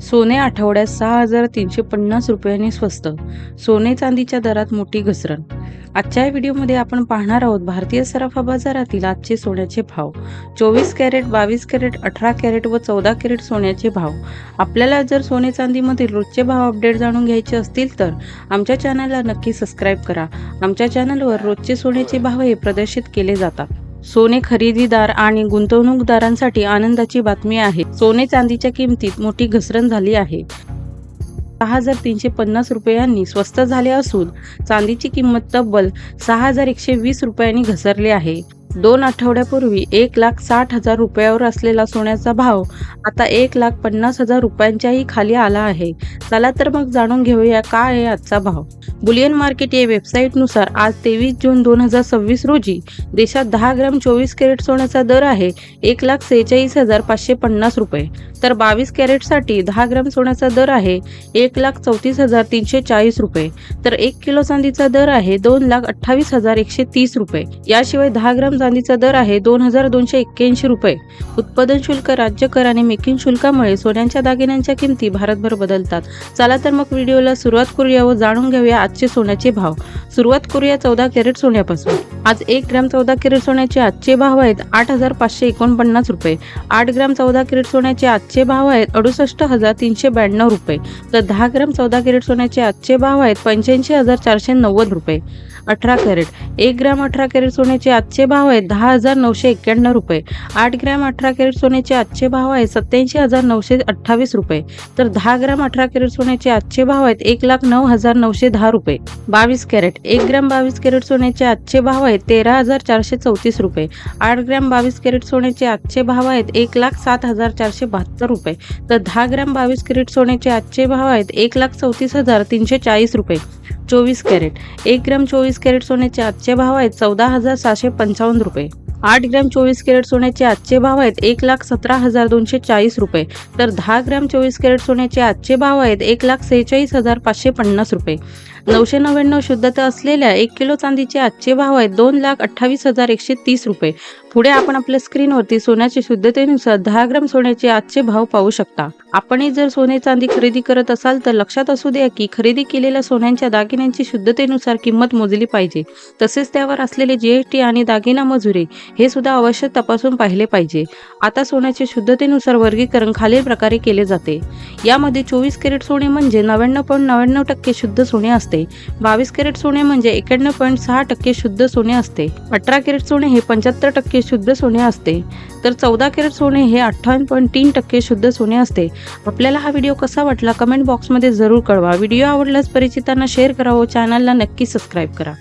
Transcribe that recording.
सोने आठवड्यात 6,350 रुपयांनी स्वस्त. सोने चांदीच्या दरात मोठी घसरण. आजच्या व्हिडिओमध्ये आपण पाहणार आहोत भारतीय सराफा बाजारातील आजचे सोन्याचे भाव. 24 कॅरेट, 22 कॅरेट, 18 कॅरेट व 14 कॅरेट सोन्याचे भाव. आपल्याला जर सोने चांदीमधील रोजचे भाव अपडेट जाणून घ्यायचे असतील तर आमच्या चॅनलला नक्की सबस्क्राईब करा. आमच्या चॅनलवर रोजचे सोन्याचे भावही प्रदर्शित केले जातात. सोने खरेदीदार आणि गुंतवणूकदारांसाठी आनंदाची बातमी आहे. सोने चांदीच्या किमतीत मोठी घसरण झाली आहे. 6,350 रुपयांनी स्वस्त झाले असून चांदीची किंमत तब्बल 6,120 रुपयांनी घसरली आहे. 2 आठवड्यापूर्वी 1,60,000 रुपयावर असलेला सोन्याचा भाव आता 1,50,000 रुपयांच्याही खाली आला आहे. चला तर मग जाणून घेऊया काय आहे आजचा भाव. बुलियन मार्केट या वेबसाईटनुसार आज 23 जून 2026 रोजी देशात 10 ग्रॅम 24 कॅरेट सोन्याचा दर आहे 1,46,550 रुपये, तर 22 कॅरेटसाठी 10 ग्रॅम सोन्याचा दर आहे 1,34,340 रुपये, तर 1 किलो चांदीचा दर आहे 2,28,130 रुपये. याशिवाय 10 ग्रॅम चांदीचा दर आहे 2,281 रुपये. उत्पादन शुल्क, राज्य कर आणि मेकिंग शुल्कामुळे सोन्याच्या दागिन्यांच्या किमती भारतभर बदलतात. चला तर मग व्हिडिओला सुरुवात करूया व जाणून घेऊया आजचे सोन्याचे भाव. सुरुवात करूया 14 कॅरेट सोन्यापासून. आज 1 ग्रॅम 14 कॅरेट सोन्याचे आजचे भाव आहेत 8,549 रुपये. 8 ग्रॅम 14 कॅरेट सोन्याचे आजचे भाव आहेत 68,392 रुपये, तर 10 ग्रॅम 14 कॅरेट सोन्याचे आजचे भाव आहेत 85,490 रुपये. 18 कॅरेट 1 ग्रॅम 18 कॅरेट सोन्याचे आजचे भाव आहेत 10,991 रुपये. 8 ग्रॅम 18 कॅरेट सोन्याचे आजचे भाव आहेत 87,928 रुपये, तर 10 ग्रॅम 18 कॅरेट सोन्याचे आजचे भाव आहेत 1,09,910 रुपये. 22 कॅरेट 1 ग्रॅम 22 कॅरेट सोन्याचे आजचे भाव आहेत 13,434 रुपये. 8 ग्रॅम 22 कॅरेट सोन्याचे आजचे भाव आहेत 1,07,472 रुपये, तर 10 ग्रॅम 22 कॅरेट सोन्याचे आजचे भाव आहेत 1,34,340 रुपये. 24 कॅरेट 1 ग्रॅम 24 कॅरेट सोन्याचे आजचे भाव आहेत 14,755 रुपये. 8 ग्रॅम 24 कॅरेट सोन्याचे आजचे भाव आहेत 1,17,240 रुपये, तर 10 ग्रॅम 24 कॅरेट सोन्याचे आजचे भाव आहेत 1,46,550 रुपये. 999 शुद्धता असलेल्या 1 किलो चांदीचे आजचे भाव आहेत 2,28,130 रुपये. पुढे आपण आपल्या स्क्रीनवरती सोन्याच्या शुद्धतेनुसार 10 ग्रॅम सोन्याचे आजचे भाव पाहू शकता. आपणही जर सोने चांदी खरेदी करत असाल तर लक्षात असू द्या की खरेदी केलेल्या सोन्यांच्या दागिन्यांची शुद्धतेनुसार किंमत मोजली पाहिजे. तसेच त्यावर असलेले GST आणि दागिना मजुरी हे सुद्धा अवश्य तपासून पाहिले पाहिजे. आता सोन्याच्या शुद्धतेनुसार वर्गीकरण खालील प्रकारे केले जाते. यामध्ये 24 कॅरेट सोने म्हणजे 99.99% शुद्ध सोने असते. 22 कॅरेट सोने म्हणजे 91.6% शुद्ध सोने असते. 18 कॅरेट सोने हे 75% शुद्ध सोने असते, तर 14 कॅरेट सोने हे 58.3% शुद्ध सोने असते. आपल्याला हा व्हिडिओ कसा वाटला कमेंट बॉक्समध्ये जरूर कळवा. व्हिडिओ आवडल्यास परिचितांना शेअर करा व चॅनलला नक्की सबस्क्राईब करा.